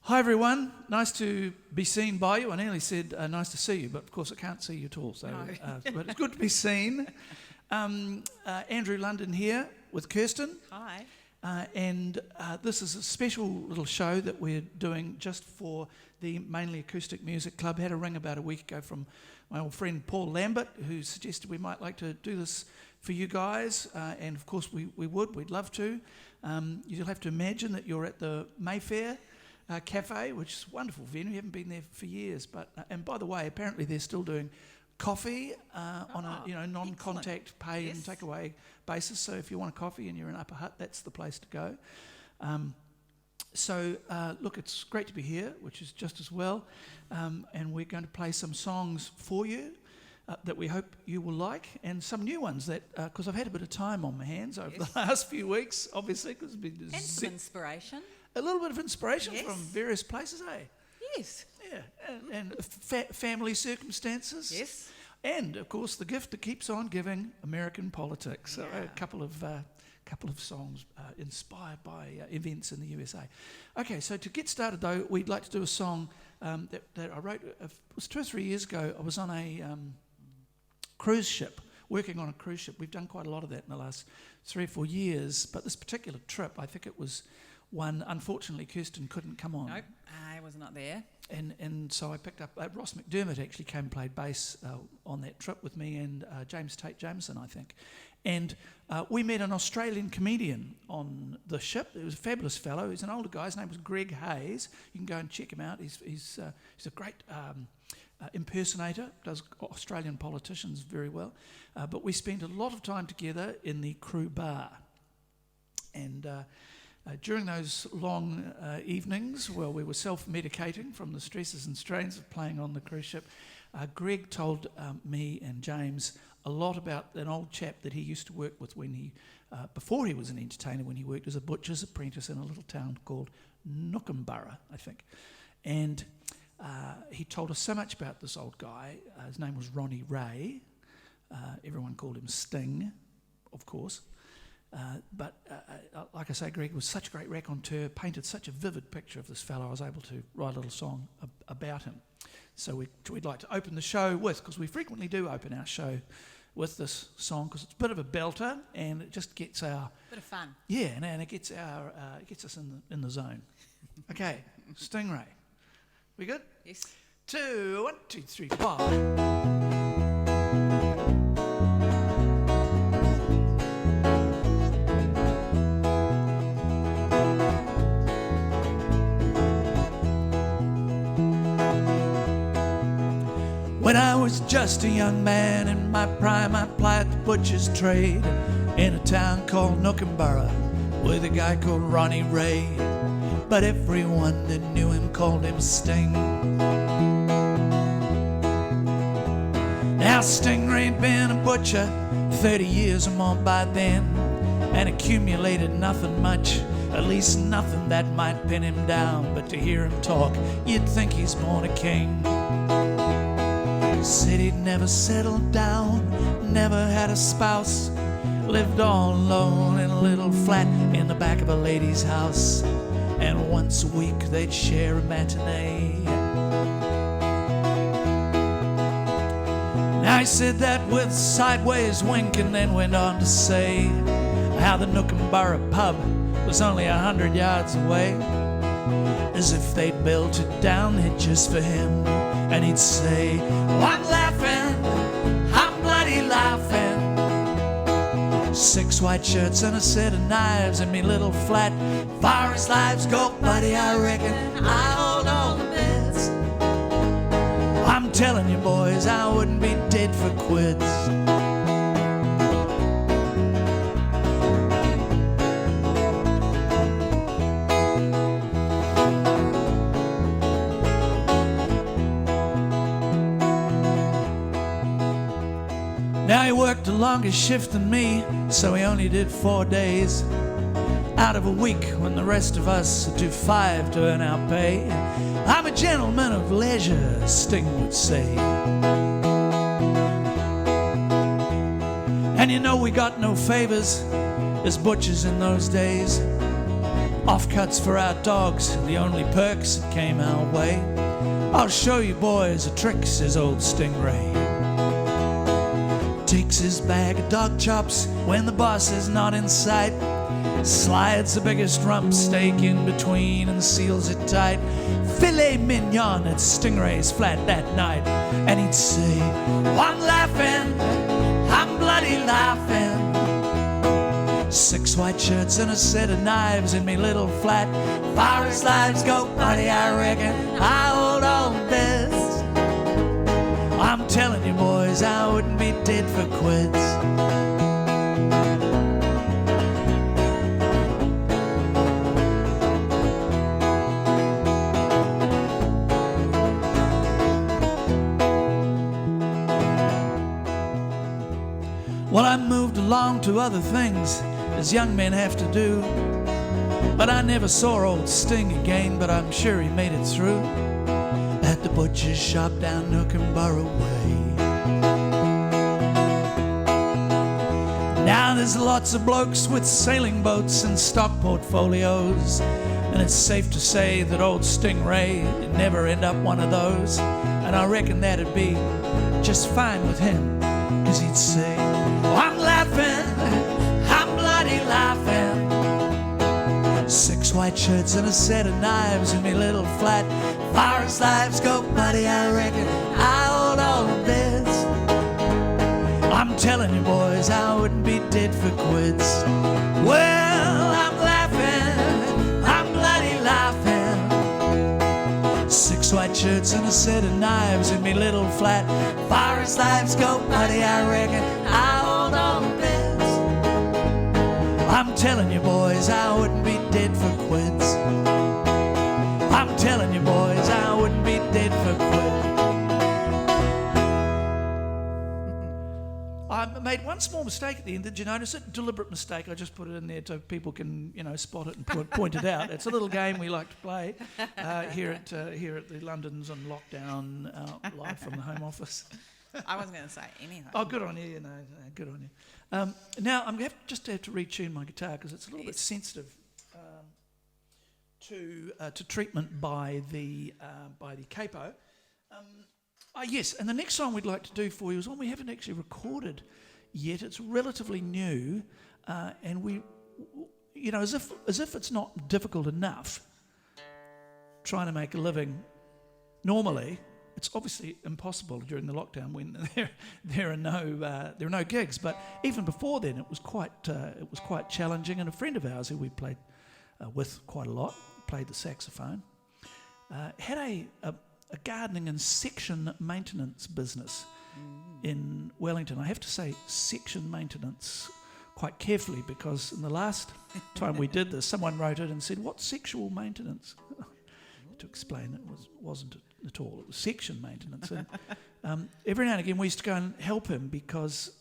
Hi everyone, nice to be seen by you. I nearly said nice to see you, but of course I can't see you at all, so, No. but it's good to be seen. Andrew London here with Kirsten. Hi. And this is a special little show that we're doing just for the mainly Acoustic Music Club. Had a ring about a week ago from my old friend Paul Lambert, who suggested we might like to do this for you guys, and of course we'd love to. You'll have to imagine that you're at the Mayfair Cafe, which is a wonderful venue. We haven't been there for years, but and by the way, apparently they're still doing coffee on a non-contact pay and take away basis. So if you want a coffee and you're in Upper Hutt, that's the place to go. Look, it's great to be here, which is just as well. And we're going to play some songs for you that we hope you will like, and some new ones that because I've had a bit of time on my hands over the last few weeks, obviously, because it's been And some inspiration. a little bit of inspiration from various places, eh? Yes. Yeah, and family circumstances. Yes. And of course, the gift that keeps on giving, American politics. So a couple of songs inspired by events in the USA. Okay, so to get started though, we'd like to do a song that I wrote. It was 2 or 3 years ago. I was on a cruise ship, working on a cruise ship. We've done quite a lot of that in the last 3 or 4 years. But this particular trip, I think it was one, unfortunately, Kirsten couldn't come on. Nope, I was not there. And so I picked up, Ross McDermott actually came and played bass on that trip with me, and James Tate Jameson, I think. And we met an Australian comedian on the ship. He was a fabulous fellow. He's an older guy. His name was Greg Hayes. You can go and check him out. He's a great impersonator, does Australian politicians very well. But we spent a lot of time together in the crew bar. And during those long evenings, we were self-medicating from the stresses and strains of playing on the cruise ship. Greg told me and James a lot about an old chap that he used to work with when before he was an entertainer, when he worked as a butcher's apprentice in a little town called Nookumburra, I think. And he told us so much about this old guy. His name was Ronnie Ray. Everyone called him Sting, of course. But like I say, Greg was such a great raconteur, painted such a vivid picture of this fellow. I was able to write a little song about him. So we'd like to open the show with, because we frequently do open our show with this song, because it's a bit of a belter, and it just gets our Bit of fun. yeah, and it gets us in the zone. Okay, Stingray, we good? Yes. 1, 2, 3, 4. When I was just a young man in my prime, I plied the butcher's trade in a town called Nookumburra with a guy called Ronnie Ray. But everyone that knew him called him Sting. Now Stingray had been a butcher 30 years or more by then, and accumulated nothing much, at least nothing that might pin him down. But to hear him talk, you'd think he's born a king. Said he'd never settled down, never had a spouse, lived all alone in a little flat in the back of a lady's house, and once a week they'd share a matinee. Now he said that with a sideways wink, and then went on to say how the Nookumburra pub was only 100 yards away, as if they'd built it down here just for him. And he'd say, oh, I'm laughing, I'm bloody laughing. 6 white shirts and a set of knives in me little flat. Far as lives go, buddy, I reckon I hold all the bets. I'm telling you, boys, I wouldn't be dead for quids. Now he worked a longer shift than me, so he only did 4 days out of a week, when the rest of us do 5 to earn our pay. I'm a gentleman of leisure, Sting would say. And you know we got no favors as butchers in those days. Offcuts for our dogs, the only perks that came our way. I'll show you boys a trick, says old Stingray. Takes his bag of dog chops when the boss is not in sight. Slides the biggest rump steak in between and seals it tight. Filet mignon at Stingray's flat that night. And he'd say, I'm laughing, I'm bloody laughing. 6 white shirts and a set of knives in me little flat. Far as lives go, buddy, I reckon I hold on best. I'm telling you boys, I wouldn't be dead for quits. Well, I moved along to other things, as young men have to do. But I never saw old Sting again, but I'm sure he made it through. At the butcher's shop down Nookenborough Way. Now there's lots of blokes with sailing boats and stock portfolios, and it's safe to say that old Stingray would never end up one of those. And I reckon that'd be just fine with him, 'cause he'd say, oh, I'm laughing, I'm bloody laughing. 6 white shirts and a set of knives in me little flat. Far as lives go, buddy, I reckon I hold all the best. I'm telling you boys, I wouldn't be dead for quits. Well, I'm laughing, I'm bloody laughing. 6 white shirts and a set of knives in me little flat. Far as lives go, buddy, I reckon I hold all the best. I'm telling you boys, I wouldn't be dead for quits. I'm telling you boys, I wouldn't be dead for quits. I made one small mistake at the end. Did you notice it? Deliberate mistake. I just put it in there so people can, spot it and point it out. It's a little game we like to play here at the London's on lockdown, live from the Home Office. I wasn't going to say anything. Oh, good on you. Good on you. Now I'm just have to retune my guitar because it's a little bit sensitive to treatment by the capo. Yes, and the next song we'd like to do for you is one we haven't actually recorded yet. It's relatively new, and we, as if it's not difficult enough trying to make a living normally. It's obviously impossible during the lockdown when there are no gigs. But even before then, it was quite challenging. And a friend of ours who we played with quite a lot, played the saxophone, had a gardening and section maintenance business in Wellington. I have to say section maintenance quite carefully because in the last time we did this, someone wrote it and said, "What's sexual maintenance?" To explain, it wasn't at all. It was section maintenance. And every now and again we used to go and help him because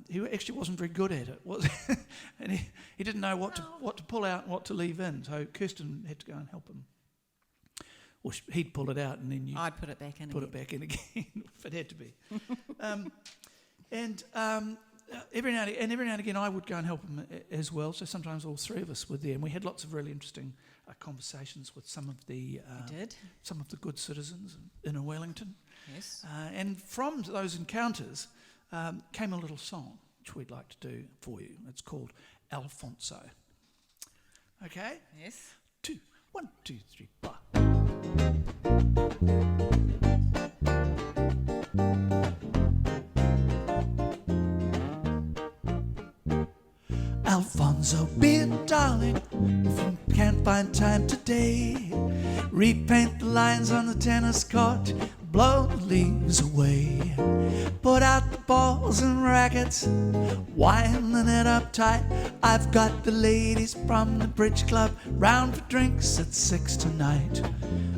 he actually wasn't very good at it. And he didn't know what to pull out and what to leave in. So Kirsten had to go and help him. Or he'd pull it out and then I'd put it back in again if it had to be. Every now and again I would go and help him as well. So sometimes all three of us were there, and we had lots of really interesting conversations with some of the good citizens in Wellington. Yes. And from those encounters came a little song which we'd like to do for you. It's called Alfonso. Okay? Yes. 2, 1, 2, 3, 4. Alfonso, be a darling, if you can't find time today. Repaint the lines on the tennis court, blow the leaves away. Put out the balls and rackets, wind the net up tight. I've got the ladies from the bridge club round for drinks at 6 tonight.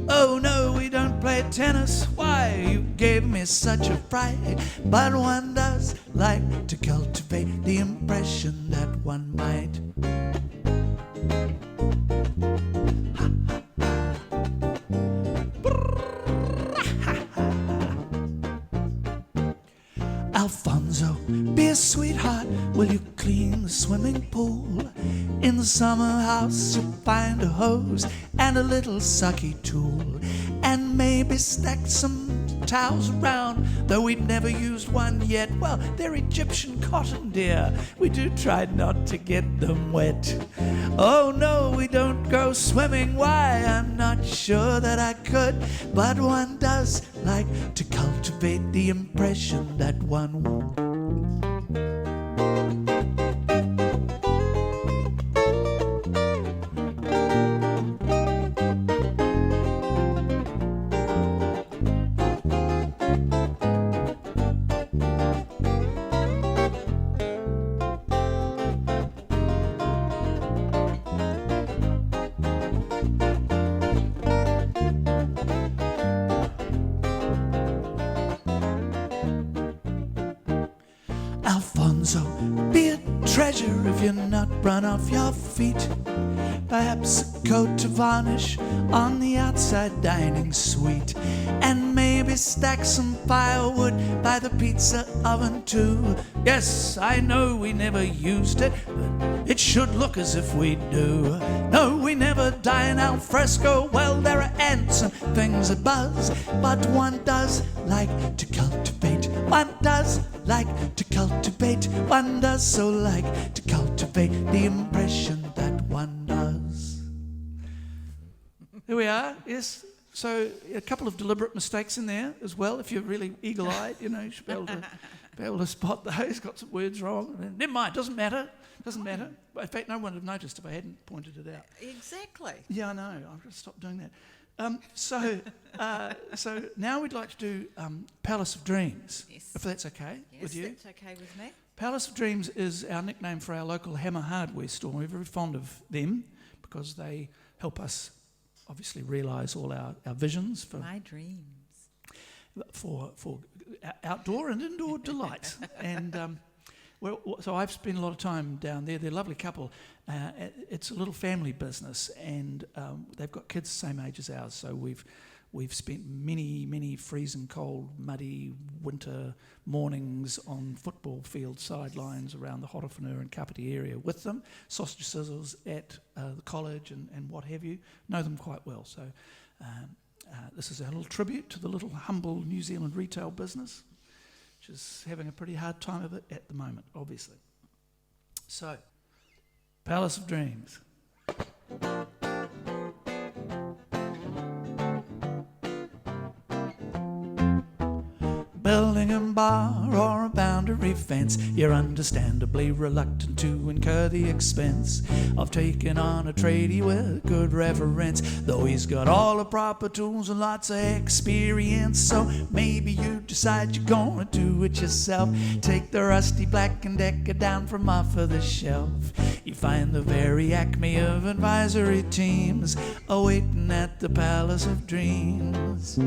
Oh no, we don't play tennis, why, you gave me such a fright. But one does like to cultivate the impression that one might. Alfonso, Alfonso, be a sweetheart, will you clean the swimming pool? In the summer house you'll find a hose and a little sucky tool, and maybe stack some towels around, though we've never used one yet. Well, they're Egyptian cotton, dear. We do try not to get them wet. Oh no, we don't go swimming. Why? I'm not sure that I could, but one does like to cultivate the impression that one would. Alfonso, be a treasure if you're not run off your feet. Perhaps a coat of varnish on the outside dining suite, and maybe stack some firewood by the pizza oven too. Yes, I know we never used it, but it should look as if we do. No, we never dine al fresco. Well, there are ants and things that buzz, but one does like to cultivate. One does like to cultivate. One does so like to cultivate the impression that one does. Here we are, yes. So a couple of deliberate mistakes in there as well. If you're really eagle-eyed, you know, you should be able to spot those. Got some words wrong. Never mind, doesn't matter. Doesn't matter. In fact, no one would have noticed if I hadn't pointed it out. Exactly. Yeah, I know. I've got to stop doing that. So now we'd like to do Palace of Dreams, Yes. if that's okay with you. Yes, that's okay with me. Palace of Dreams is our nickname for our local Hammer hardware store. We're very fond of them because they help us obviously realise all our visions My dreams. for outdoor and indoor delight. And so I've spent a lot of time down there. They're a lovely couple. It's a little family business, and they've got kids the same age as ours. So we've spent many freezing cold, muddy winter mornings on football field sidelines around the Horowhenua and Kapiti area with them. Sausage sizzles at the college and what have you. Know them quite well. So this is a little tribute to the little humble New Zealand retail business, which is having a pretty hard time of it at the moment, obviously. So, Palace of Dreams. Building a bar or a boundary fence, you're understandably reluctant to incur the expense of taking on a tradie with good reference, though he's got all the proper tools and lots of experience. So maybe you decide you're gonna do it yourself. Take the rusty Black & Decker down from off of the shelf. You find the very acme of advisory teams awaiting at the Palace of Dreams.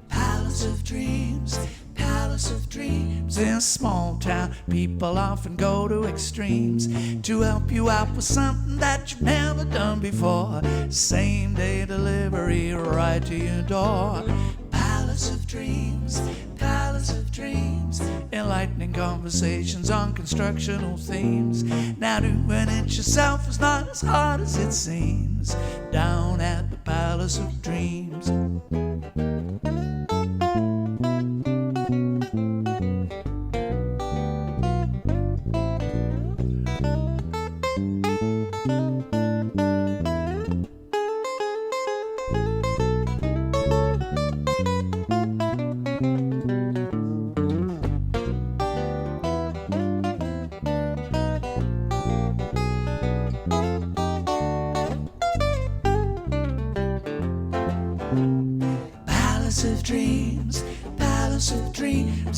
Palace of Dreams, Palace of Dreams. In a small town, people often go to extremes to help you out with something that you've never done before. Same day delivery right to your door. Palace of Dreams, Palace of Dreams. Enlightening conversations on constructional themes. Now doing it yourself is not as hard as it seems. Down at the Palace of Dreams.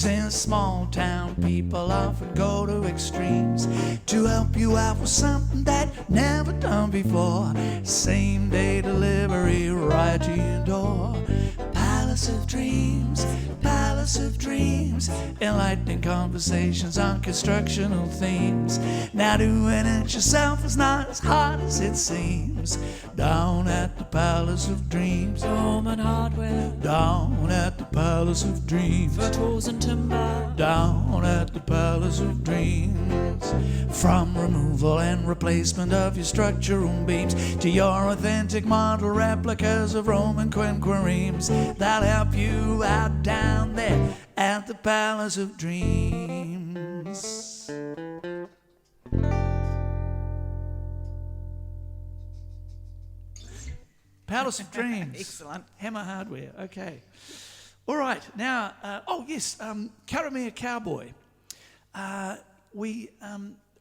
In a small town, people often go to extremes to help you out with something that you've never done before. Same day delivery right to your door. Palace palace of dreams, palace of dreams, enlightening conversations on constructional themes. Now doing it yourself is not as hard as it seems. Down at the palace of dreams, Home and hardware, down at the palace of dreams, for tools and timber. down at the palace of dreams. From removal and replacement of your structural beams to your authentic model replicas of Roman quinqueremes, that'll help you out down there at the palace of dreams. Palace of Dreams. Excellent. Hammer Hardware. Okay. All right. Now, Karamea Cowboy. We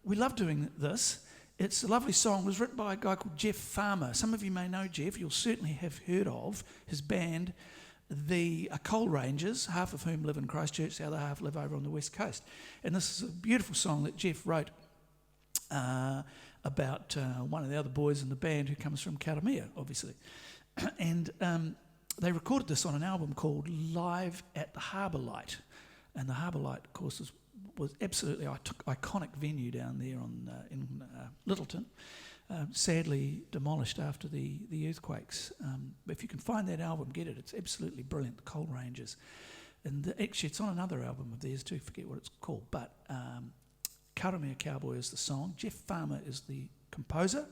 love doing this. It's a lovely song. It was written by a guy called Jeff Farmer. Some of you may know Jeff. You'll certainly have heard of his band, the Coal Rangers, half of whom live in Christchurch, the other half live over on the west coast. And this is a beautiful song that Jeff wrote about one of the other boys in the band who comes from Cara Mia, obviously. And they recorded this on an album called Live at the Harbour Light. And the Harbour Light, of course, was absolutely iconic venue down there in Littleton, sadly demolished after the earthquakes. If you can find that album, get it. It's absolutely brilliant, the Coal Rangers. And actually, it's on another album of theirs too, forget what it's called. But Karamea Cowboy is the song. Jeff Farmer is the composer.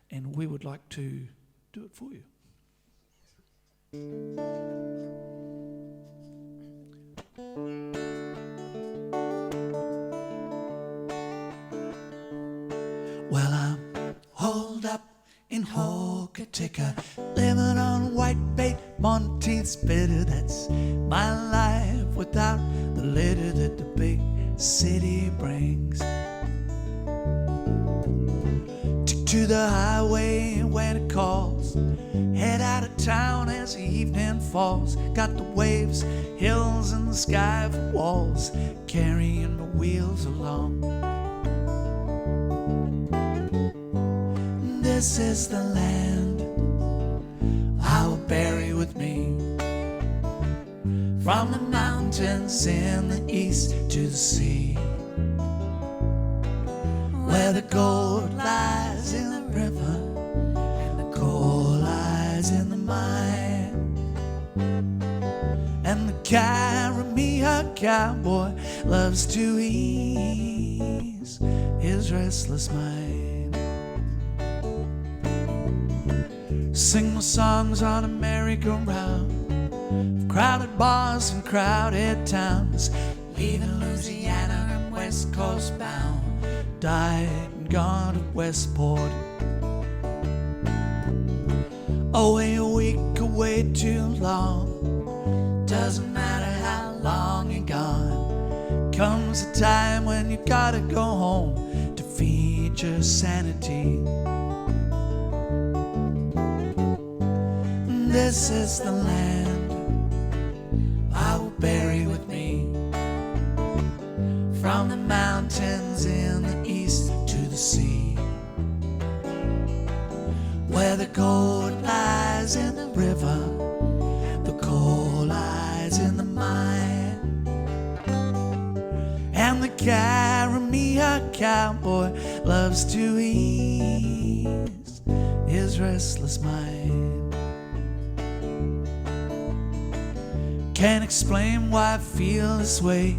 And we would like to do it for you. Well, I'm holed up in Hokitika, living on whitebait, Monteith's bitter. That's my life without the litter that the big city brings. To the highway when it calls, head out of town as the evening falls. Got the waves, hills, and the sky for walls, carrying the wheels along. This is the land I will bury with me, from the mountains in the east to the sea, where the gold lies in the river and the coal lies in the mine. And the Cara Mia Cowboy loves to ease his restless mind. Sing my songs on a merry-go-round of crowded bars and crowded towns, leaving Louisiana and West Coast bound, died and gone to Westport. Away a week, away too long, doesn't matter how long you're gone. Comes a time when you gotta go home to feed your sanity. This is the land I will bury with me, from the mountains in the east to the sea, where the gold lies in the river, the coal lies in the mine. And the Cara Mia Cowboy loves to ease his restless mind. Can't explain why I feel this way,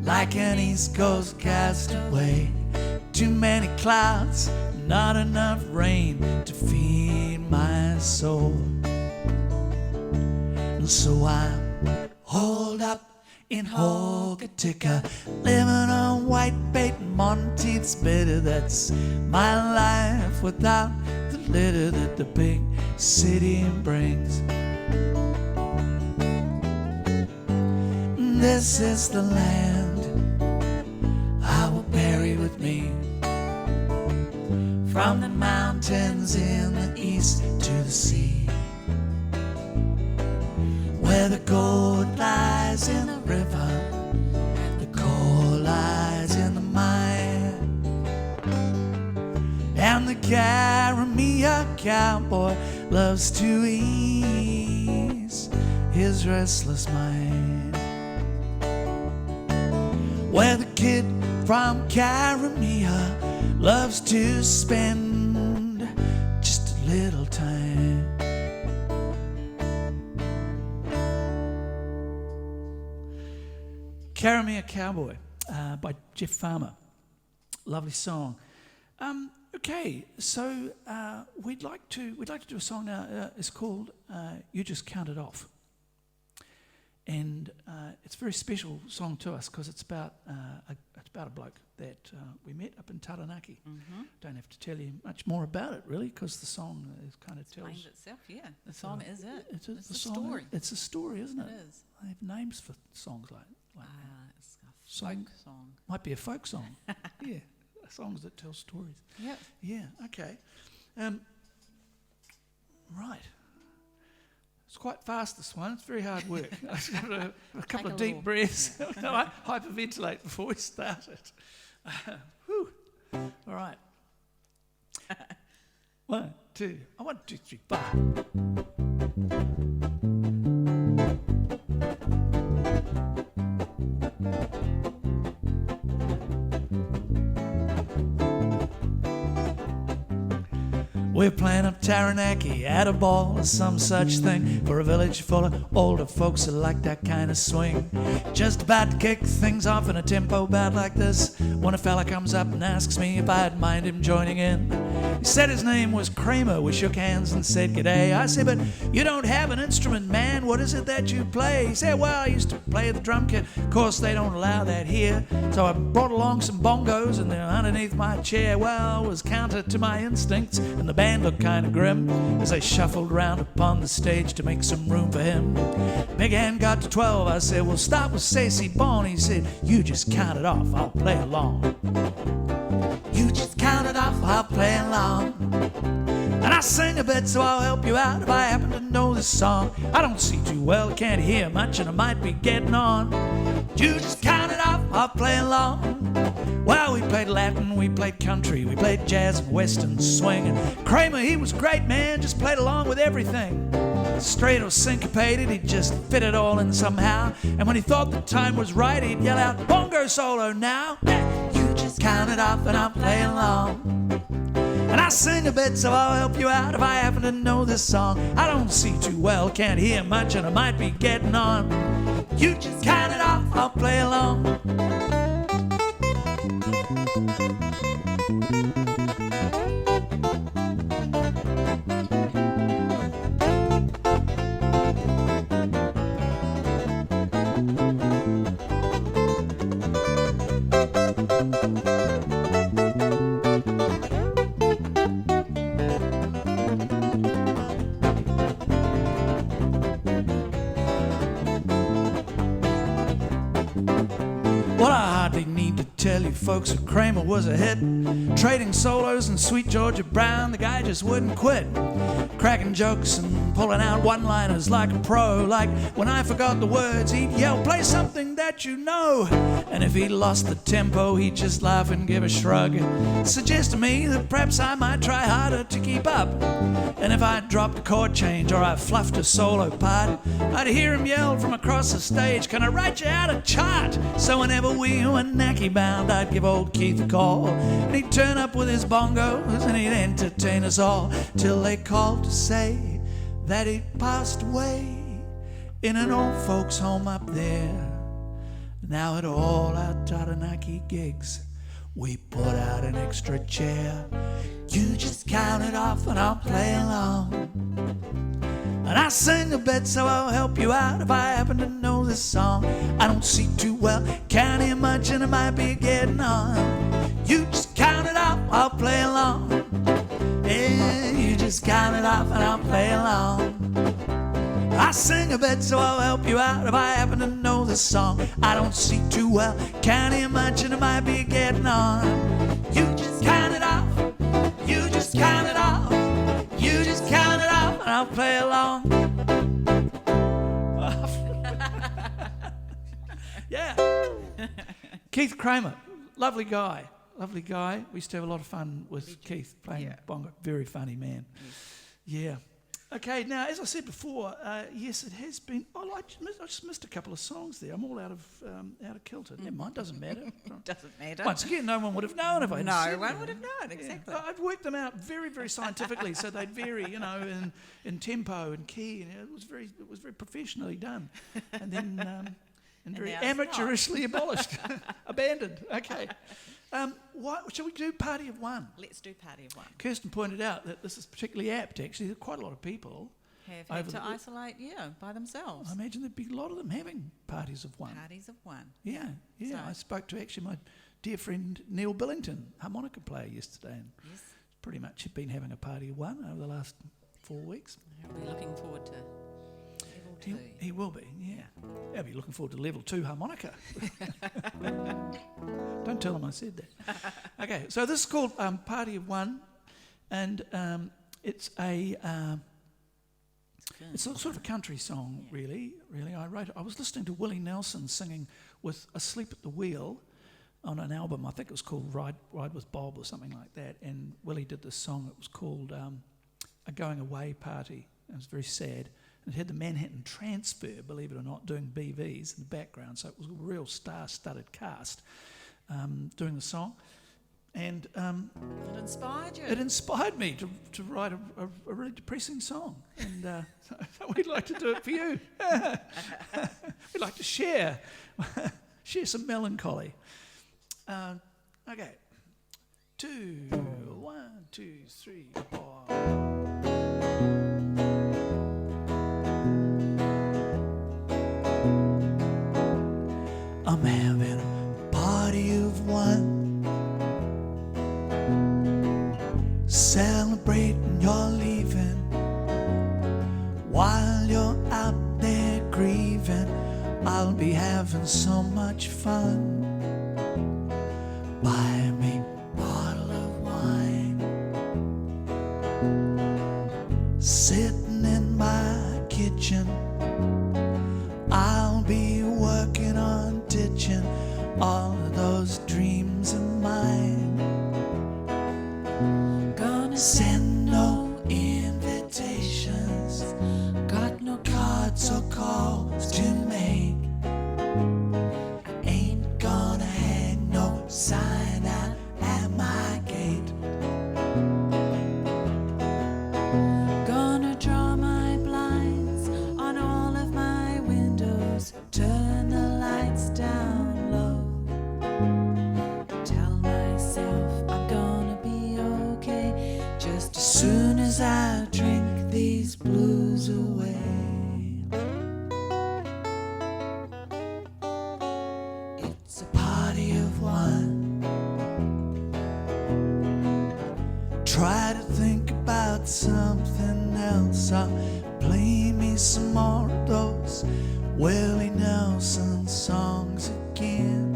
like an East Coast castaway. Too many clouds, not enough rain to feed my soul. And so I'm holed up in Hokitika, living on whitebait and Monteith's bitter. That's my life without the litter that the big city brings. This is the land I will bury with me, from the mountains in the east to the sea, where the gold lies in the river, the coal lies in the mine. And the Cara Mia Cowboy loves to ease his restless mind. Where the kid from Cara Mia loves to spend just a little time. Karamea Cowboy by Jeff Farmer. Lovely song. Okay, so we'd like to do a song now. It's called "You Just Count It Off," and it's a very special song to us because it's about a bloke that we met up in Taranaki. Mm-hmm. Don't have to tell you much more about it really, because the song is kind of tells. Explains itself, yeah. The song is it. It's a song, story. It's a story, isn't it? It is. They have names for songs like It's a Song- folk song. might be a folk song. Yeah, songs that tell stories. Yep. Yeah, okay. Right. It's quite fast, this one. It's very hard work. a couple of deep breaths. No, I hyperventilate before we start it. Whew. All right. 1, 2. 1, 2, 3, 4. We're playing up Taranaki at a ball or some such thing, for a village full of older folks who like that kind of swing. Just about to kick things off in a tempo bad like this, when a fella comes up and asks me if I'd mind him joining in. He said his name was Kramer. We shook hands and said g'day. I said, but you don't have an instrument, man. What is it that you play? He said, well, I used to play the drum kit. Of course, they don't allow that here. So I brought along some bongos and they're underneath my chair. Well, it was counter to my instincts, and the band looked kind of grim as they shuffled round upon the stage to make some room for him. Big Hand got to 12. I said, we'll start with Stacey Bond. He said, you just count it off, I'll play along. You just count it off, I'll play along. And I sing a bit, so I'll help you out if I happen to know this song. I don't see too well, can't hear much, and I might be getting on. You just count it off, I'll play along. Well, we played Latin, we played country, we played jazz and western swing. And Kramer, he was great, man, just played along with everything. Straight or syncopated, he'd just fit it all in somehow. And when he thought the time was right, he'd yell out, bongo solo now. You just count it off and I'll play along. And I sing a bit, so I'll help you out if I happen to know this song. I don't see too well, can't hear much, and I might be getting on. You just count it off, I'll play along. Well, I hardly need to tell you folks that Kramer was a hit. Trading solos and Sweet Georgia Brown, the guy just wouldn't quit. Cracking jokes and pulling out one-liners like a pro. Like when I forgot the words, he'd yell, play something that you know. And if he lost the tempo, he'd just laugh and give a shrug. Suggest to me that perhaps I might try harder to keep up. And if I dropped a chord change or I fluffed a solo part, I'd hear him yell from across the stage, can I write you out a chart? So whenever we were knacky bound, I'd give old Keith a call. And he'd turn up with his bongos and he'd entertain us all, till they called to say that he'd passed away in an old folks home up there. Now at all our Taranaki gigs, we put out an extra chair. You just count it off and I'll play along. And I sing a bit, so I'll help you out if I happen to know this song. I don't see too well, can't hear much, and I might be getting on. You just count it off, I'll play along. Yeah, you just count it off and I'll play along. I sing a bit, so I'll help you out if I happen to know this song. I don't see too well, can't hear much, and I might be getting on. You just count it off, you just count it off, you just count it off, and I'll play along. Yeah. Keith Kramer, lovely guy. Lovely guy. We used to have a lot of fun with Keith playing bongo. Very funny man. Yeah. Okay, now, as I said before, yes, it has been... I just missed a couple of songs there. I'm all out of kilter. Never mind, doesn't matter. Doesn't matter. Once again, no one would have known if I No said one them. would have known, exactly. I've worked them out very, very scientifically, so they'd vary, in tempo and key, and it was very professionally done, and then very now it's not. amateurishly abandoned. Okay, shall we do Party of One? Let's do Party of One. Kirsten pointed out that this is particularly apt. Actually, there are quite a lot of people. Have had to isolate, by themselves. I imagine there'd be a lot of them having parties of one. Parties of one. Yeah. So- I spoke to actually my dear friend Neil Billington, harmonica player, yesterday, and Yes. pretty much had been having a party of one over the last 4 weeks. I'll be looking forward to level 2. He will be, yeah. I'll be looking forward to level 2 harmonica. Don't tell him I said that. Okay, so this is called Party of One, and it's a sort of a country song, really. I was listening to Willie Nelson singing with Asleep at the Wheel on an album. I think it was called Ride with Bob or something like that. And Willie did this song. It was called A Going Away Party. It was very sad. And it had the Manhattan Transfer, believe it or not, doing BVs in the background. So it was a real star-studded cast doing the song. And It inspired you. it inspired me to write a really depressing song, and so we'd like to do it for you. We'd like to share some melancholy. Okay, 2, 1, 2, 3, 4. I'm having a party of one. Celebrating your leaving while you're out there grieving. I'll be having so much fun. Buy me a bottle of wine, sitting in my kitchen. I'll be working on ditching all of those dreams of mine. Send no invitations, got no cards or calls to make. I ain't gonna hang no sign out at my gate. Gonna draw my blinds on all of my windows, turn the lights down low. Tell myself I'm gonna be okay just as soon as I drink these blues away. It's a party of one. Try to think about something else. I'll play me some more of those Willie Nelson songs again.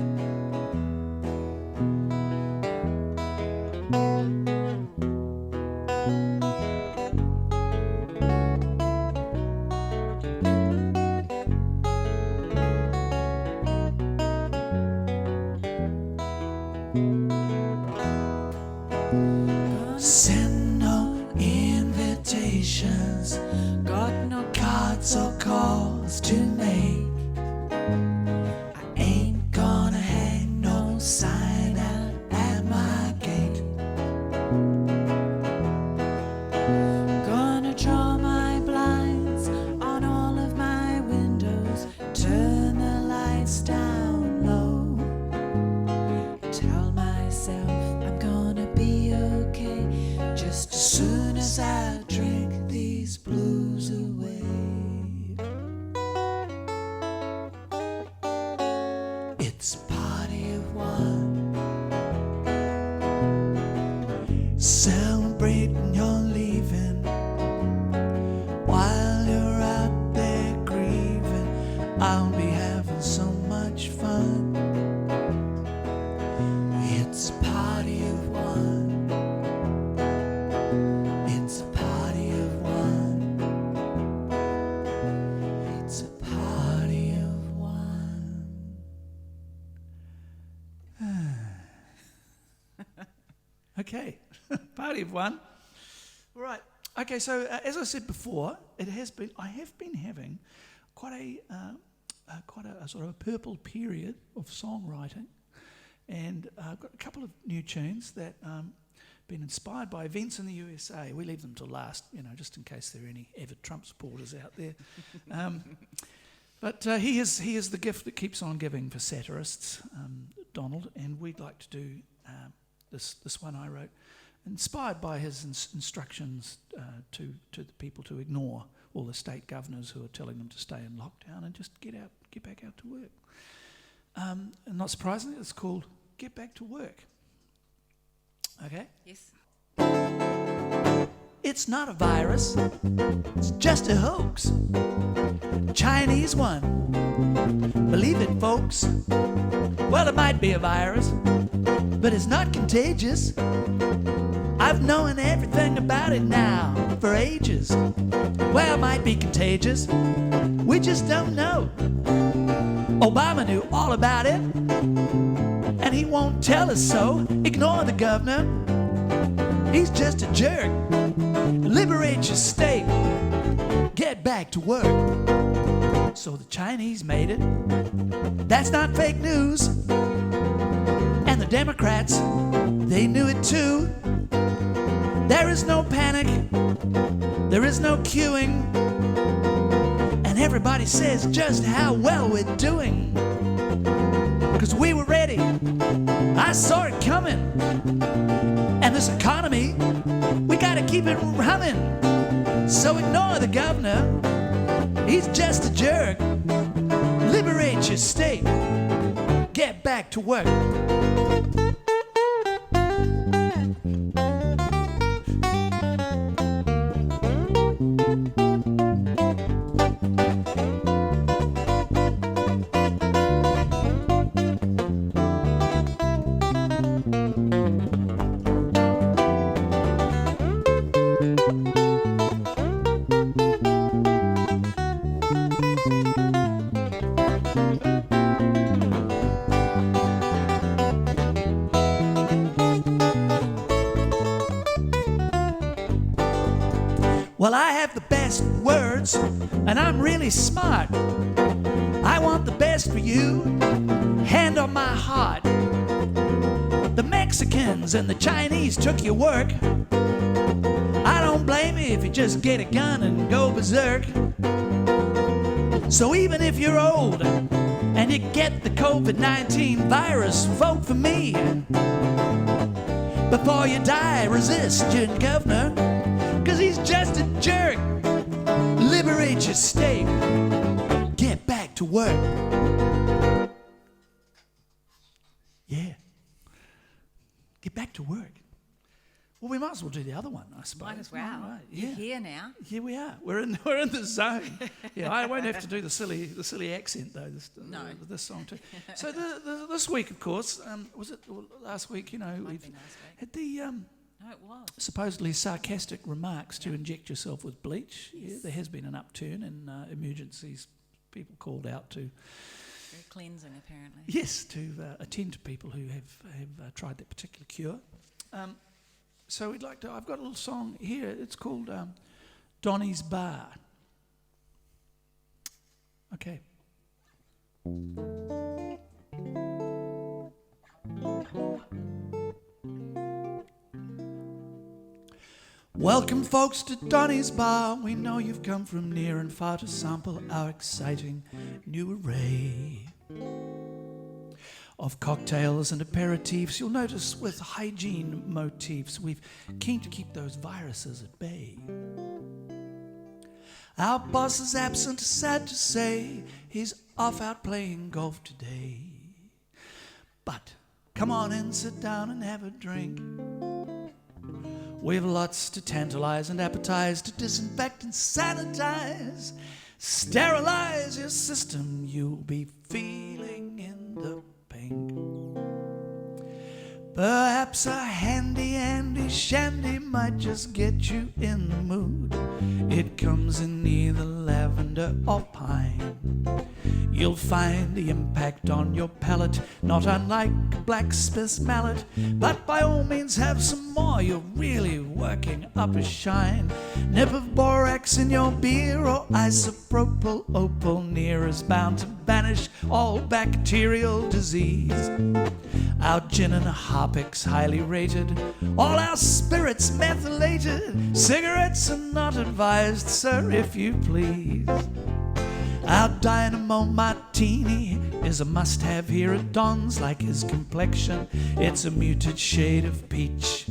Send no invitations, Got no cards or calls to make. I ain't gonna hang no sign out at my gate. Gonna draw my blinds on all of my windows, turn the lights down low. Tell myself I'm gonna be okay just as soon as I drink these blues away. It's a party of one, celebrating your leaving while you're out there grieving. I'll be having so much fun. It's a party of one. It's a party of one. It's a party of one. Okay, party of one. All right, Okay, so as I said before, I have been having quite a sort of a purple period of songwriting, and I've got a couple of new tunes that been inspired by events in the USA. We leave them till last, just in case there are any avid Trump supporters out there. But he is the gift that keeps on giving for satirists, Donald, and we'd like to do this one I wrote, inspired by his instructions to the people to ignore all the state governors who are telling them to stay in lockdown and just get back out to work. And not surprisingly, it's called Get Back to Work. Okay? Yes. It's not a virus, it's just a hoax. Chinese one. Believe it, folks. Well, it might be a virus, but it's not contagious. I've known everything about it now for ages. Well, it might be contagious, we just don't know. Obama knew all about it, and he won't tell us so. Ignore the governor, he's just a jerk. Liberate your state, get back to work. So the Chinese made it, that's not fake news. And the Democrats, they knew it too. There is no panic, there is no queuing, and everybody says just how well we're doing. Because we were ready, I saw it coming. And this economy, we gotta keep it humming. So ignore the governor, he's just a jerk. Liberate your state, get back to work. Well, I have the best words, and I'm really smart. I want the best for you, hand on my heart. The Mexicans and the Chinese took your work. I don't blame you if you just get a gun and go berserk. So even if you're old and you get the COVID-19 virus, vote for me. Before you die, resist your governor, 'cause he's just a jerk. Liberate your state, get back to work. Yeah, get back to work. Well, we might as well do the other one, I suppose. Might as well. Right, You're yeah. here now. Here we are. We're in the zone. Yeah, I won't have to do the silly accent though. This song too. So this week, of course, was it last week? Might We've be last week. had the No, it was. supposedly sarcastic remarks to inject yourself with bleach. Yes. Yeah, there has been an upturn in emergencies. People called out to Very cleansing, apparently. yes to attend to people who have tried that particular cure. So we'd like to. I've got a little song here. It's called Donny's Bar. Okay. Welcome, folks, to Donny's Bar. We know you've come from near and far to sample our exciting new array of cocktails and aperitifs. You'll notice with hygiene motifs, we've keen to keep those viruses at bay. Our boss is absent, sad to say. He's off out playing golf today. But come on in, sit down and have a drink. We've lots to tantalize and appetize, to disinfect and sanitize. Sterilize your system, you'll be feeling in the pink. Perhaps a handy shandy might just get you in the mood. It comes in either lavender or pine. You'll find the impact on your palate, not unlike a blacksmith's mallet. But by all means have some more, you're really working up a shine. Nip of borax in your beer or isopropyl opal near is bound to banish all bacterial disease. Our gin and harpic's highly rated, all our spirits methylated. Cigarettes are not advised, sir, if you please. Our Dynamo Martini is a must-have here at Don's. Like his complexion, it's a muted shade of peach.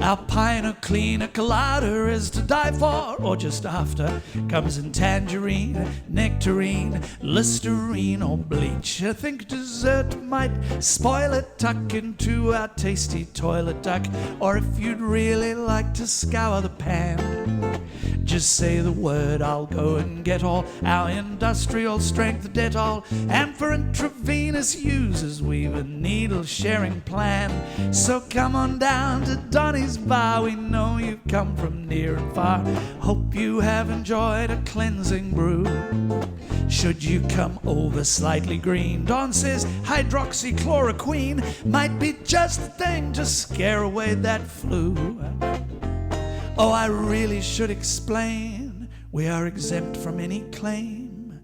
Our Pina Cleaner Colada is to die for, or just after. Comes in tangerine, nectarine, Listerine or bleach. I think dessert might spoil it. Tuck into our tasty toilet duck. Or if you'd really like to scour the pan, just say the word, I'll go and get all our industrial strength Dettol. And for intravenous users, we've a needle sharing plan. So come on down to Donny's bar, we know you've come from near and far. Hope you have enjoyed a cleansing brew. Should you come over slightly green, Don says hydroxychloroquine might be just the thing to scare away that flu. Oh, I really should explain, we are exempt from any claim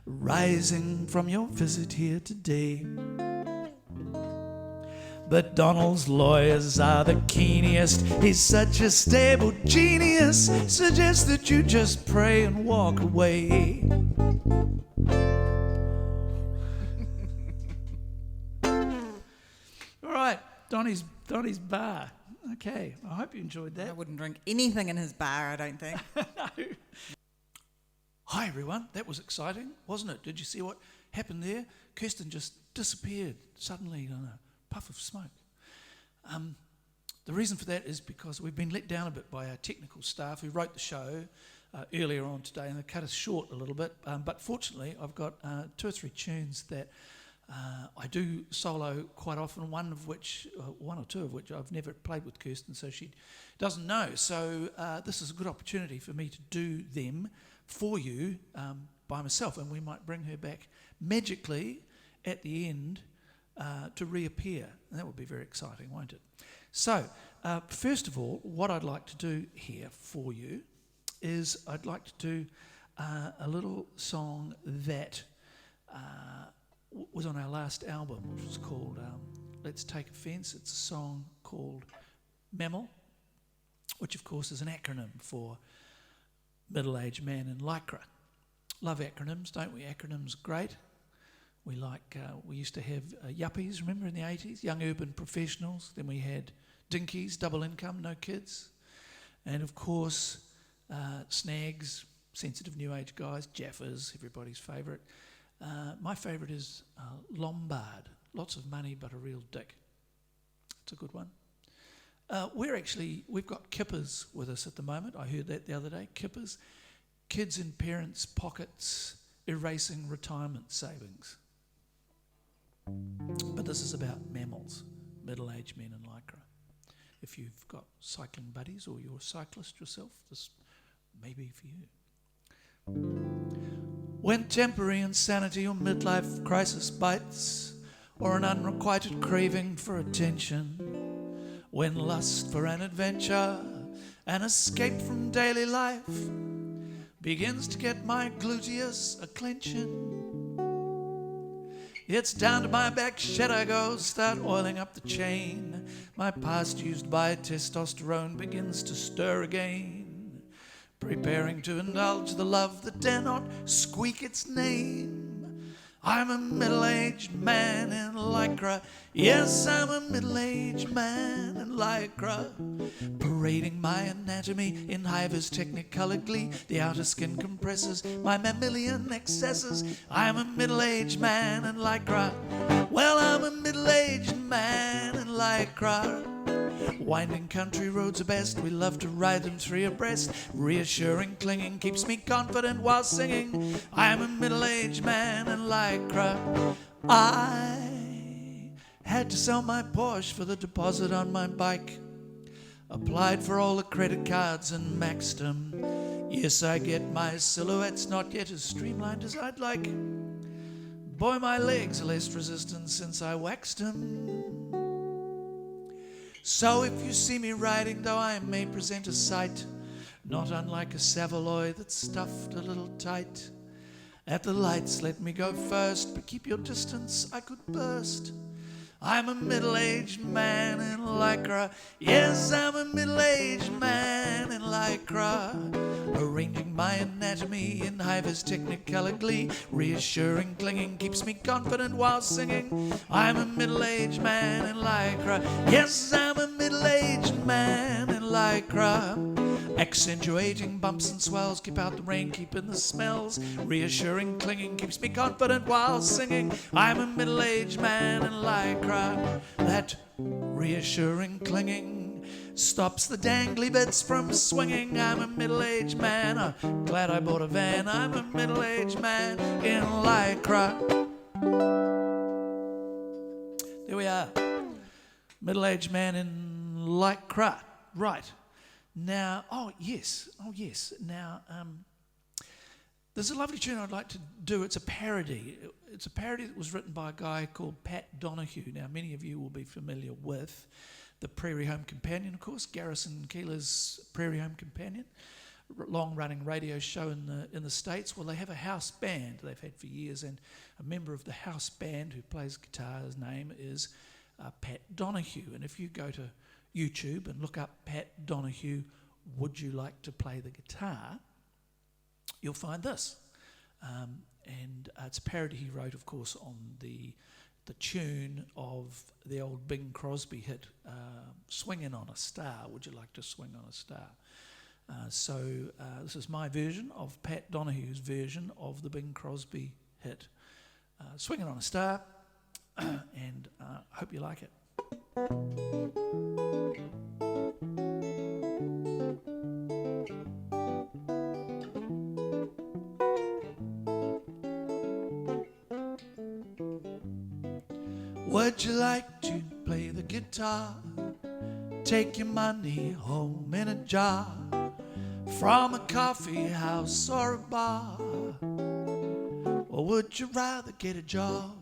rising from your visit here today. But Donald's lawyers are the keenest. He's such a stable genius. Suggest that you just pray and walk away. All right, Donny's bar. Okay, I hope you enjoyed that. I wouldn't drink anything in his bar, I don't think. No. Hi everyone, that was exciting, wasn't it? Did you see what happened there? Kirsten just disappeared suddenly on a puff of smoke. The reason for that is because we've been let down a bit by our technical staff who wrote the show earlier on today, and they cut us short a little bit. But fortunately, I've got 2 or 3 tunes that I do solo quite often, one or two of which I've never played with Kirsten, so she doesn't know. So this is a good opportunity for me to do them for you by myself, and we might bring her back magically at the end to reappear, and that would be very exciting, won't it? So, first of all, what I'd like to do here for you is I'd like to do a little song that was on our last album, which was called Let's Take Offence. It's a song called MAML, which of course is an acronym for Middle-Aged Man in Lycra. Love acronyms, don't we? Acronyms are great. We used to have yuppies, remember, in the 80s? Young urban professionals. Then we had dinkies, double income, no kids. And of course, snags, sensitive new age guys, jaffers, everybody's favourite. My favourite is Lombard. Lots of money, but a real dick. It's a good one. We've got kippers with us at the moment. I heard that the other day. Kippers, kids in parents' pockets, erasing retirement savings. But this is about mammals, middle-aged men in Lycra. If you've got cycling buddies or you're a cyclist yourself, this may be for you. When temporary insanity or midlife crisis bites, or an unrequited craving for attention, when lust for an adventure, an escape from daily life, begins to get my gluteus a-clenching, it's down to my back shed I go, start oiling up the chain. My past used by testosterone begins to stir again, preparing to indulge the love that dare not squeak its name. I'm a middle-aged man in Lycra. Yes, I'm a middle-aged man in Lycra, parading my anatomy in Hivers technicolor glee. The outer skin compresses my mammalian excesses. I'm a middle-aged man in Lycra. Well, I'm a middle-aged man in Lycra. Winding country roads are best, we love to ride them 3 abreast. Reassuring clinging keeps me confident while singing. I'm a middle-aged man in Lycra. I had to sell my Porsche for the deposit on my bike. Applied for all the credit cards and maxed them. Yes, I get my silhouettes not yet as streamlined as I'd like. Boy, my legs are less resistant since I waxed them. So if you see me riding, though I may present a sight not unlike a Savaloy that's stuffed a little tight. At the lights, let me go first, but keep your distance, I could burst. I'm a middle-aged man in Lycra. Yes, I'm a middle-aged man in Lycra. Arranging my anatomy in high-vis technicolor glee. Reassuring, clinging, keeps me confident while singing. I'm a middle-aged man in Lycra. Yes, I'm a middle-aged man in Lycra. Accentuating bumps and swells, keep out the rain, keep in the smells. Reassuring, clinging, keeps me confident while singing. I'm a middle-aged man in Lycra. That reassuring clinging stops the dangly bits from swinging. I'm a middle-aged man, glad I bought a van. I'm a middle-aged man in Lycra. There we are. Middle-aged man in Lycra. Right. Now, oh yes. Now, there's a lovely tune I'd like to do. It's a parody. It's a parody that was written by a guy called Pat Donahue. Now, many of you will be familiar with the Prairie Home Companion, of course, Garrison Keillor's Prairie Home Companion, long-running radio show in the States. Well, they have a house band they've had for years, and a member of the house band who plays guitar, his name is Pat Donahue. And if you go to YouTube and look up Pat Donahue, would you like to play the guitar, you'll find this. And it's a parody he wrote, of course, on the tune of the old Bing Crosby hit, Swingin' on a Star. Would you like to swing on a star? So this is my version of Pat Donahue's version of the Bing Crosby hit, Swingin' on a Star, and hope you like it. Would you like to play the guitar? Take your money home in a jar from a coffee house or a bar? Or would you rather get a job?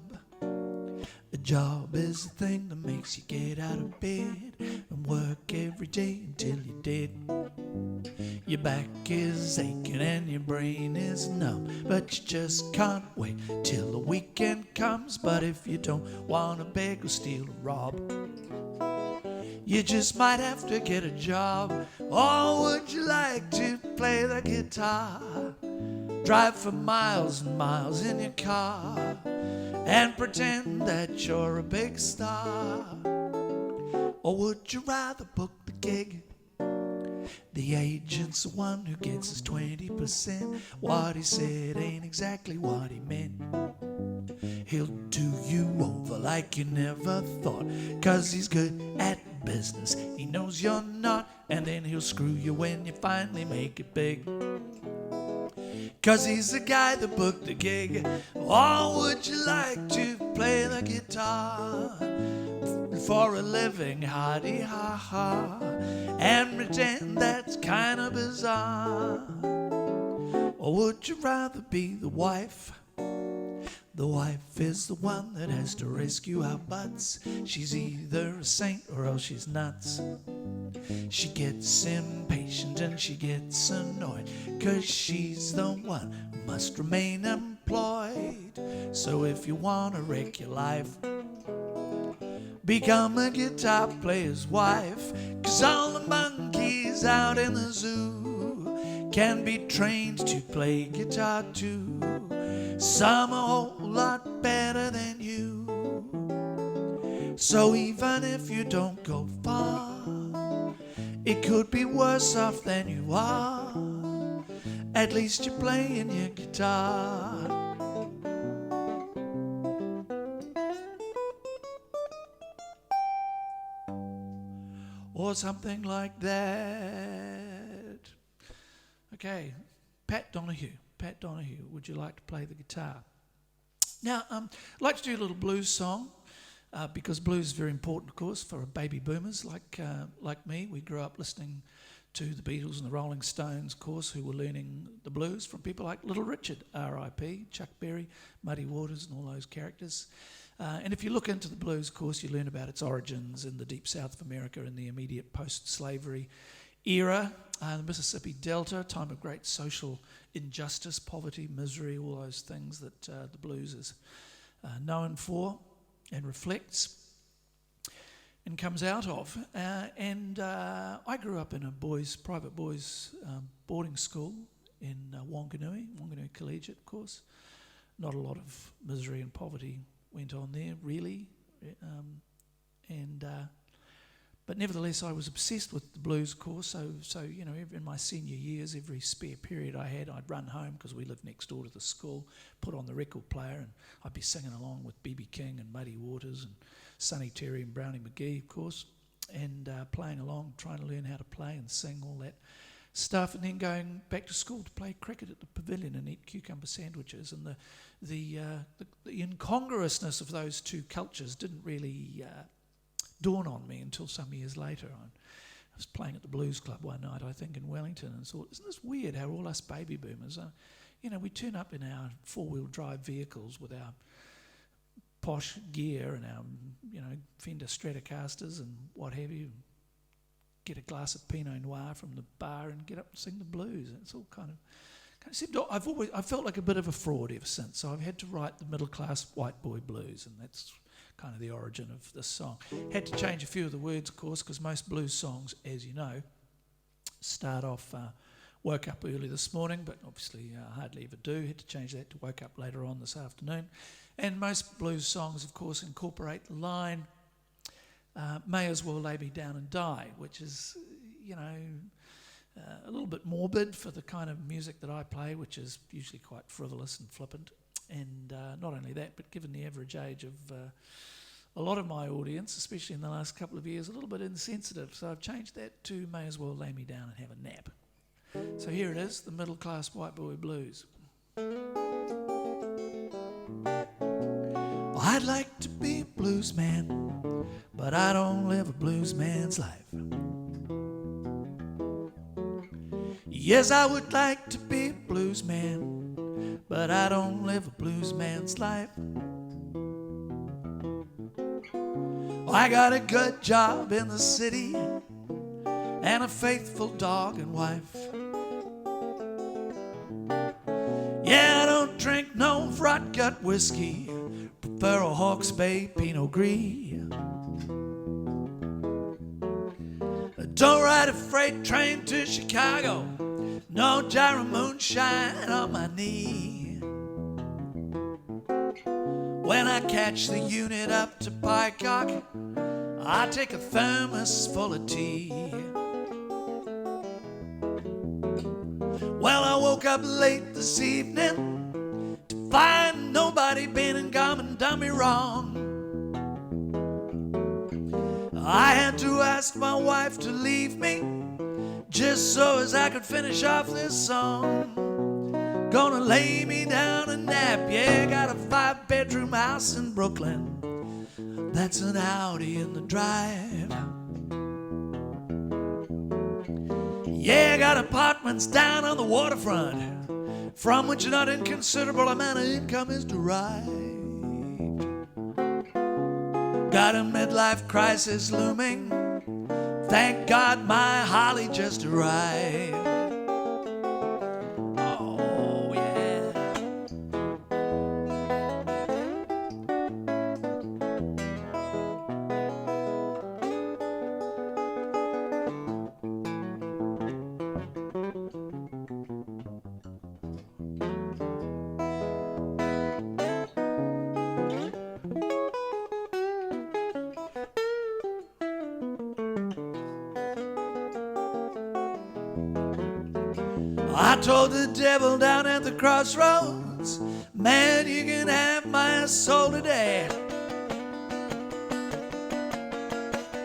A job is the thing that makes you get out of bed and work every day until you're dead. Your back is aching and your brain is numb, but you just can't wait till the weekend comes. But if you don't want to beg or steal or rob, you just might have to get a job. Or would you like to play the guitar? Drive for miles and miles in your car and pretend that you're a big star? Or would you rather book the gig? The agent's the one who gets his 20%. What he said ain't exactly what he meant. He'll do you over like you never thought, 'cause he's good at business, he knows you're not. And then he'll screw you when you finally make it big, 'cause he's the guy that booked the gig. Or would you like to play the guitar for a living, hardy ha ha, and pretend that's kind of bizarre? Or would you rather be the wife? The wife is the one that has to rescue our butts. She's either a saint or else she's nuts. She gets impatient and she gets annoyed, 'cause she's the one who must remain employed. So if you want to wreck your life, become a guitar player's wife. 'Cause all the monkeys out in the zoo can be trained to play guitar too. Some a whole lot better than you. So even if you don't go far, it could be worse off than you are. At least you're playing your guitar. Or something like that. Okay, Pat Donahue, would you like to play the guitar? Now, I'd like to do a little blues song, because blues is very important, of course, for baby boomers like me. We grew up listening to the Beatles and the Rolling Stones, of course, who were learning the blues from people like Little Richard, R.I.P., Chuck Berry, Muddy Waters and all those characters. And if you look into the blues, of course, you learn about its origins in the deep south of America in the immediate post-slavery era, the Mississippi Delta, time of great social injustice, poverty, misery, all those things that the blues is known for and reflects and comes out of. I grew up in a private boys boarding school in Wanganui Collegiate, of course. Not a lot of misery and poverty went on there, really. But nevertheless, I was obsessed with the blues course. So you know, in my senior years, every spare period I had, I'd run home because we lived next door to the school, put on the record player, and I'd be singing along with B.B. King and Muddy Waters and Sonny Terry and Brownie McGee, of course, and playing along, trying to learn how to play and sing, all that stuff, and then going back to school to play cricket at the pavilion and eat cucumber sandwiches. And the incongruousness of those two cultures didn't really dawn on me until some years later. I was playing at the Blues Club one night, I think, in Wellington, and thought, isn't this weird how all us baby boomers, you know, we turn up in our four-wheel drive vehicles with our posh gear and our, you know, Fender Stratocasters and what have you, get a glass of Pinot Noir from the bar and get up and sing the blues. And it's all kind of seemed I've felt like a bit of a fraud ever since. So I've had to write the middle-class white boy blues, and that's kind of the origin of this song. Had to change a few of the words, of course, because most blues songs, as you know, start off, woke up early this morning, but obviously hardly ever do. Had to change that to woke up later on this afternoon. And most blues songs, of course, incorporate the line, may as well lay me down and die, which is, you know, a little bit morbid for the kind of music that I play, which is usually quite frivolous and flippant. And not only that, but given the average age of a lot of my audience, especially in the last couple of years, a little bit insensitive. So I've changed that to may as well lay me down and have a nap. So here it is, the middle class white boy blues. Well, I'd like to be a blues man, but I don't live a blues man's life. Yes, I would like to be a blues man, but I don't live a blues man's life. I got a good job in the city and a faithful dog and wife. Yeah, I don't drink no front gut whiskey, prefer a Hawke's Bay Pinot Gris. Don't ride a freight train to Chicago, no gyro moonshine on my knee. When I catch the unit up to Pycock, I take a thermos full of tea. Well, I woke up late this evening to find nobody been and gone and done me wrong. I had to ask my wife to leave me just so as I could finish off this song. Gonna lay me down and nap, yeah, got a 5-bedroom house in Brooklyn. That's an Audi in the drive. Yeah, got apartments down on the waterfront, from which a not inconsiderable amount of income is derived. Got a midlife crisis looming, thank God my Holly just arrived. Oh, yeah. I told the devil down at the crossroads, man, you can have my soul today.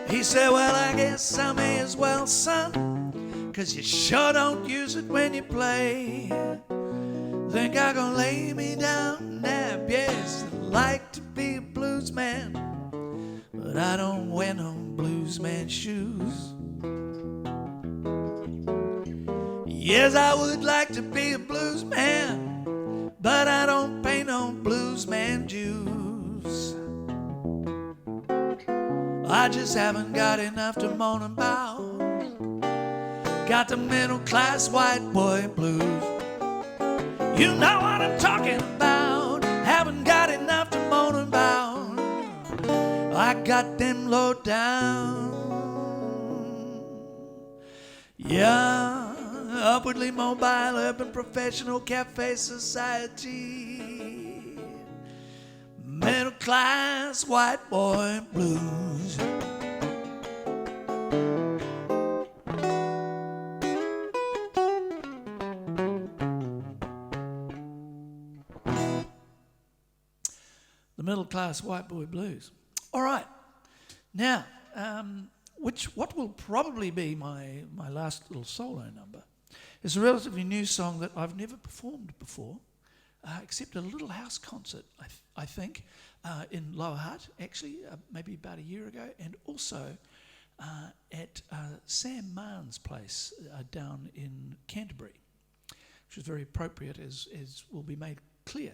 He said, well, I guess I may as well, son, 'cause you sure don't use it when you play. Think I'm gonna lay me down and nap, yes, I like to be a blues man, but I don't wear no blues man shoes. Yes, I would like to be a blues man, but I don't pay no blues man dues. I just haven't got enough to moan about. Got the middle class white boy blues. You know what I'm talking about. Haven't got enough to moan about. I got them low down. Yeah, upwardly mobile, urban professional, cafe society. Middle class white boy blues. The middle class white boy blues. All right, now, what will probably be my last little solo number is a relatively new song that I've never performed before, except at a little house concert, I think, in Lower Hutt, actually, maybe about a year ago, and also at Sam Mahn's place down in Canterbury, which is very appropriate, as will be made clear.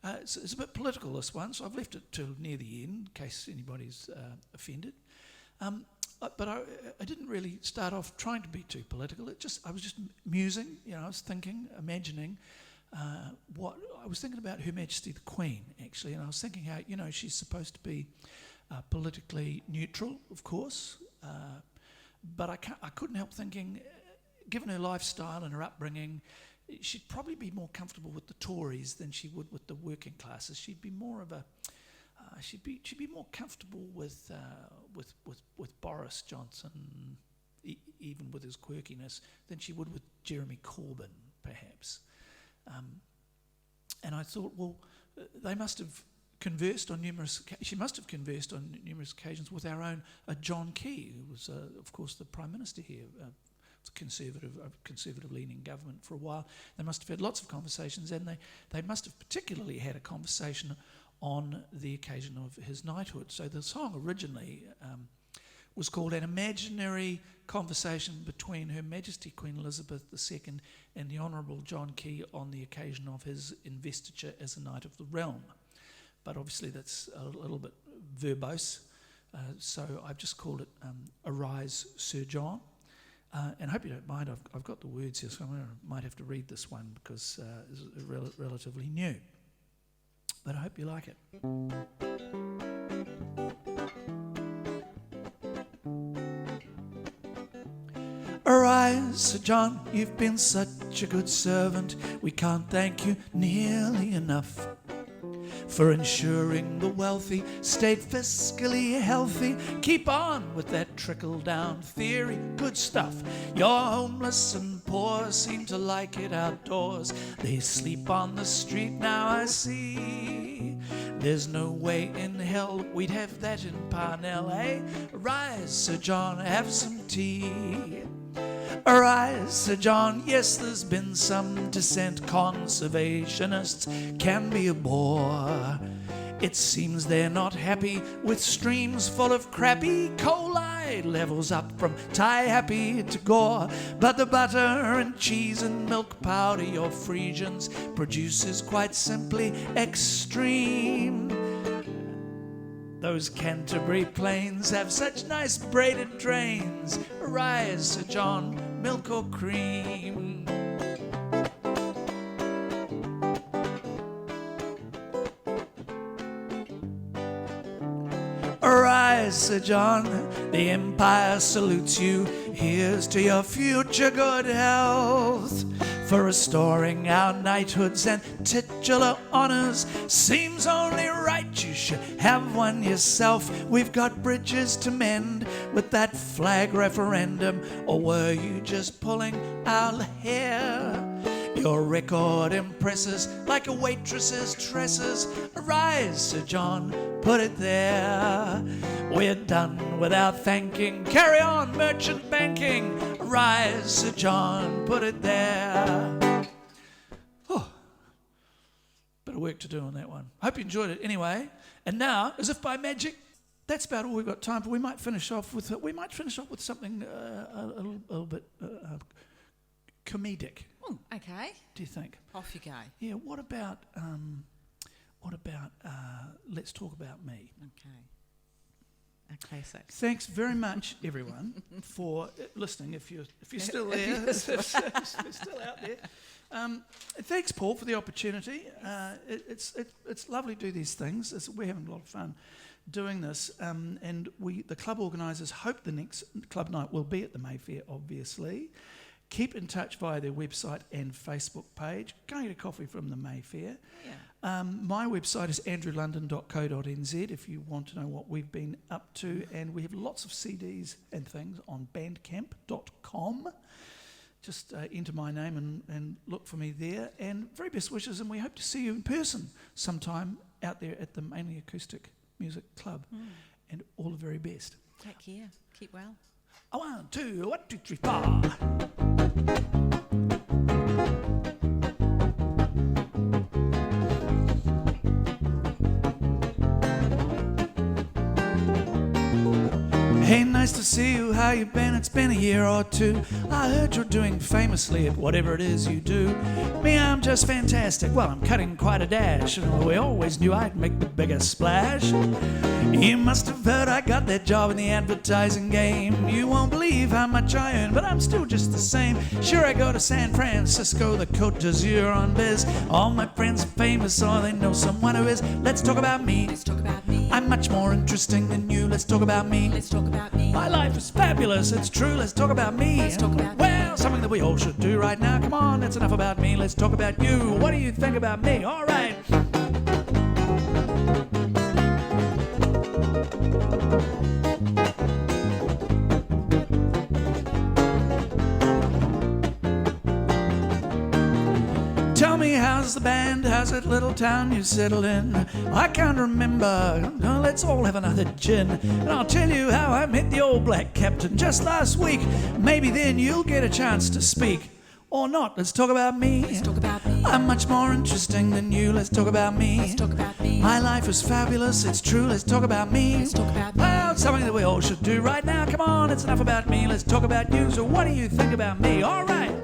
It's a bit political, this one, so I've left it till near the end, in case anybody's offended. But I didn't really start off trying to be too political. I was just musing, I was thinking, imagining what I was thinking about Her Majesty the Queen, actually, and I was thinking how, she's supposed to be politically neutral, of course, but I couldn't help thinking, given her lifestyle and her upbringing, she'd probably be more comfortable with the Tories than she would with the working classes. She'd be more of a she'd be more comfortable with Boris Johnson, even with his quirkiness, than she would with Jeremy Corbyn, perhaps. And I thought, well, they must have conversed on numerous. She must have conversed on numerous occasions with our own John Key, who was, of course, the Prime Minister here. Conservative-leaning government for a while. They must have had lots of conversations, and they must have particularly had a conversation on the occasion of his knighthood. So the song originally was called An Imaginary Conversation Between Her Majesty Queen Elizabeth II and the Honourable John Key on the occasion of his investiture as a Knight of the Realm. But obviously that's a little bit verbose, so I've just called it Arise, Sir John. And I hope you don't mind, I've got the words here, so I might have to read this one because it's relatively new. But I hope you like it. Arise, Sir John, you've been such a good servant. We can't thank you nearly enough for ensuring the wealthy stayed fiscally healthy. Keep on with that trickle-down theory, good stuff. Your homeless and poor seem to like it outdoors. They sleep on the street now, I see. There's no way in hell we'd have that in Parnell, eh? Rise, Sir John, have some tea. Arise, Sir John, yes, there's been some dissent. Conservationists can be a bore. It seems they're not happy with streams full of crappy coli levels up from Tie-Happy to Gore. But the butter and cheese and milk powder your Frisians produce is quite simply extreme. Those Canterbury plains have such nice braided drains. Arise, Sir John, milk or cream. Arise, Sir John, the Empire salutes you. Here's to your future good health. For restoring our knighthoods and titular honours seems only right you should have one yourself. We've got bridges to mend with that flag referendum, or were you just pulling our hair? Your record impresses like a waitress's tresses. Arise, Sir John, put it there. We're done without thanking. Carry on, merchant banking. Arise, Sir John, put it there. Oh, bit of work to do on that one. Hope you enjoyed it anyway. And now, as if by magic, that's about all we've got time for. We might finish off with something a little bit comedic. Oh, okay. Do you think? Off you go. Yeah. What about Let's Talk About Me? Okay. A classic. Thanks very much, everyone, for listening. If you're still there, if you're still out there. Thanks, Paul, for the opportunity. It's lovely to do these things. We're having a lot of fun doing this, and the club organisers hope the next club night will be at the Mayfair, obviously. Keep in touch via their website and Facebook page. Go and get a coffee from the Mayfair. Yeah. My website is andrewlondon.co.nz if you want to know what we've been up to, and we have lots of CDs and things on bandcamp.com. Just enter my name and look for me there. And very best wishes, and we hope to see you in person sometime out there at the Mainly Acoustic Music Club. And all the very best. Take care. Keep well. 1, 2, 1, 2, 3, 4. Hey, nice to see you, how you been? It's been a year or two. I heard you're doing famously at whatever it is you do. Me, I'm just fantastic. Well, I'm cutting quite a dash, and we always knew I'd make the biggest splash. You must have heard I got that job in the advertising game. You won't believe how much I earn, but I'm still just the same. Sure, I go to San Francisco, the Côte d'Azur on biz. All my friends are famous, or they know someone who is. Let's talk about me. Let's talk about me. I'm much more interesting than you. Let's talk about me. Let's talk about me. My life is fabulous, it's true, let's talk about me. Let's talk about me. Well, something that we all should do right now. Come on, that's enough about me, let's talk about you. What do you think about me? All right. Tell me, how's the band? How's that little town you settled in? I can't remember. Let's all have another gin. And I'll tell you how I met the old black captain just last week. Maybe then you'll get a chance to speak. Or not. Let's talk about me. Let's talk about me. I'm much more interesting than you. Let's talk about me. Let's talk about me. My life is fabulous. It's true. Let's talk about me. Let's talk about me. Well, it's something that we all should do right now. Come on, it's enough about me. Let's talk about you. So what do you think about me? All right.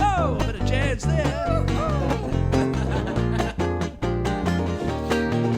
Oh, a bit of jazz there.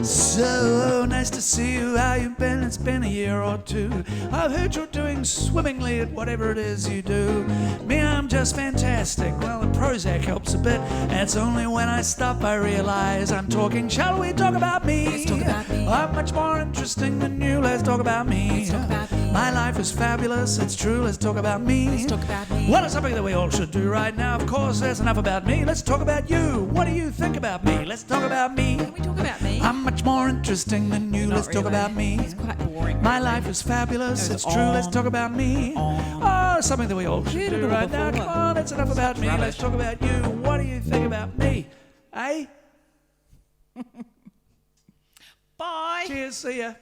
So nice to see you, how you been? It's been a year or two. I've heard you're doing swimmingly at whatever it is you do. Me, I'm just fantastic. Well, the Prozac helps a bit. And it's only when I stop I realize I'm talking. Shall we talk about me? Let's talk about me. I'm much more interesting than you. Let's talk about me. Let's talk about me. My life is fabulous. It's true. Let's talk about me. Let's talk about me. What is something that we all should do right now? Of course, there's enough about me. Let's talk about you. What do you think about me? Let's talk about me. Can we talk about me? I'm much more interesting than you. Not Let's talk really. about me. It's quite boring. My life is fabulous. Goes It's true. Let's on, talk about me. Oh, something that we all should do right now. Come on, it's enough about me. Let's talk about you. What do you think about me? Eh? Bye. Cheers. See ya.